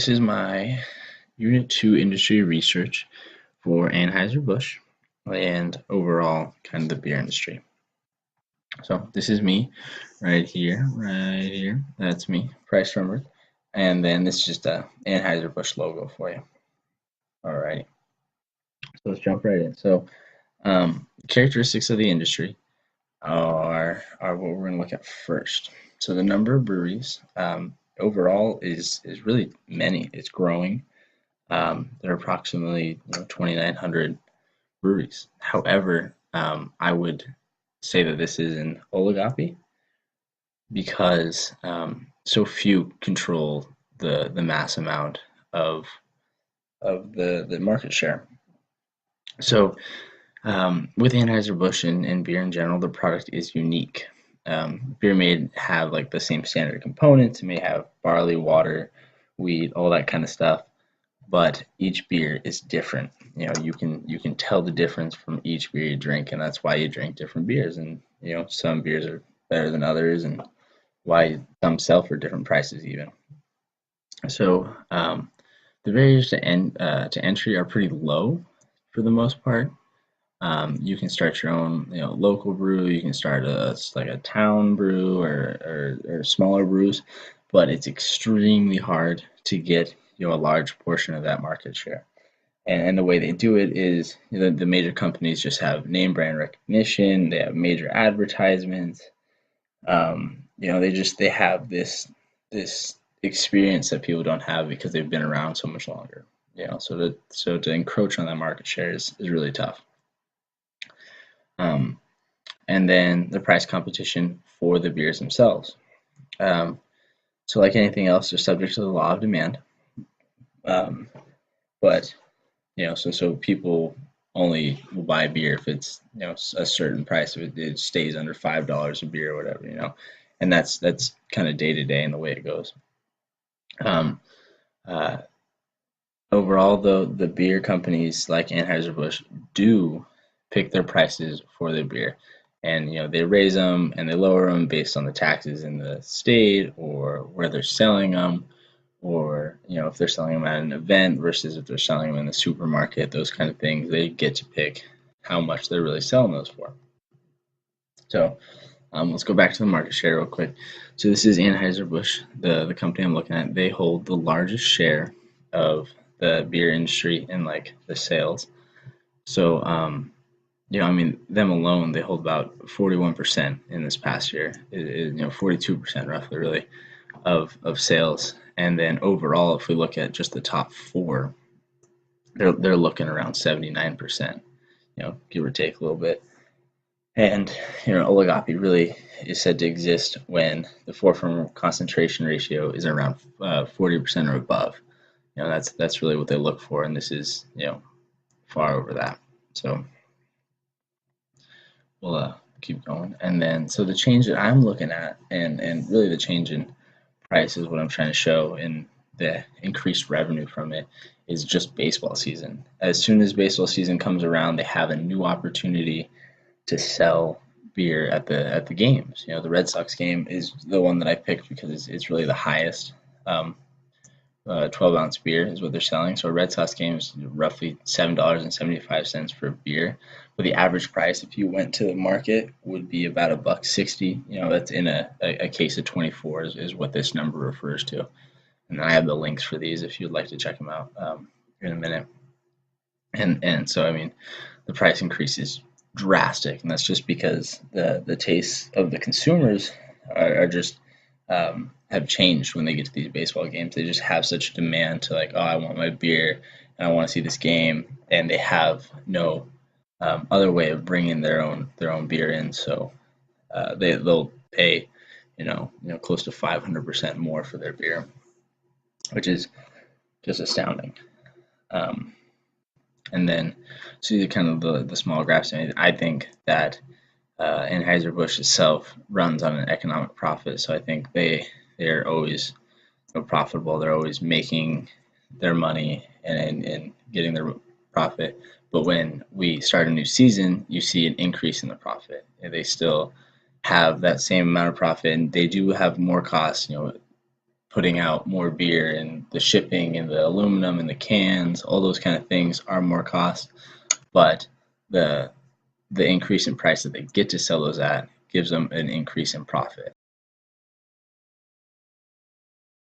This is my Unit 2 industry research for Anheuser-Busch and overall kind of the beer industry. So this is me right here. That's me, price number. And then this is just a Anheuser-Busch logo for you. Alrighty, so let's jump right in. So characteristics of the industry are what we're going to look at first. So the number of breweries overall is really many. It's growing. There are approximately 2,900 breweries. However, I would say that this is an oligopoly because so few control the mass amount of the market share. So with Anheuser-Busch and beer in general, the product is unique. Beer may have like the same standard components. It may have barley, water, wheat, all that kind of stuff, but each beer is different. You can tell the difference from each beer you drink, and that's why you drink different beers. And some beers are better than others, and why some sell for different prices even. So the barriers to entry are pretty low for the most part. You can start your own, local brew. You can start like a town brew or smaller brews, but it's extremely hard to get a large portion of that market share. And the way they do it is the major companies just have name brand recognition. They have major advertisements. They have this experience that people don't have because they've been around so much longer. So to encroach on that market share is really tough. And then the price competition for the beers themselves. So like anything else, they're subject to the law of demand. But so people only will buy beer if it's a certain price, if it stays under $5 a beer or whatever, and that's kind of day to day in the way it goes. Uh, Overall, though, the beer companies like Anheuser-Busch do pick their prices for their beer, and they raise them and they lower them based on the taxes in the state or where they're selling them, or if they're selling them at an event versus if they're selling them in the supermarket, those kind of things. They get to pick how much they're really selling those for. So let's go back to the market share real quick. So this is Anheuser-Busch, the company I'm looking at. They hold the largest share of the beer industry in like the sales. So them alone, they hold about 41% in this past year. 42% roughly, really, of sales. And then overall, if we look at just the top four, they're looking around 79%, give or take a little bit. And oligopoly really is said to exist when the four-firm concentration ratio is around 40% or above. That's really what they look for, and this is far over that. So we'll keep going. And then so the change that I'm looking at, and really the change in price is what I'm trying to show, and the increased revenue from it is just baseball season. As soon as baseball season comes around, they have a new opportunity to sell beer at the games. The Red Sox game is the one that I picked because it's really the highest. 12-ounce beer is what they're selling. So a Red Sox game is roughly $7.75 for a beer. But the average price, if you went to the market, would be about $1.60. That's in a case of 24 is what this number refers to. And then I have the links for these if you'd like to check them out in a minute. And so, I mean, the price increase is drastic, and that's just because the tastes of the consumers are just have changed when they get to these baseball games. They just have such a demand to like, oh, I want my beer and I want to see this game, and they have no other way of bringing their own beer in. So they'll pay close to 500% more for their beer, which is just astounding. And then see the kind of the small graphs. I think that Anheuser-Busch itself runs on an economic profit, so I think they're always profitable. They're always making their money and getting their profit. But when we start a new season, you see an increase in the profit. And they still have that same amount of profit, and they do have more costs. putting out more beer, and the shipping and the aluminum and the cans, all those kind of things are more cost, but the increase in price that they get to sell those at gives them an increase in profit.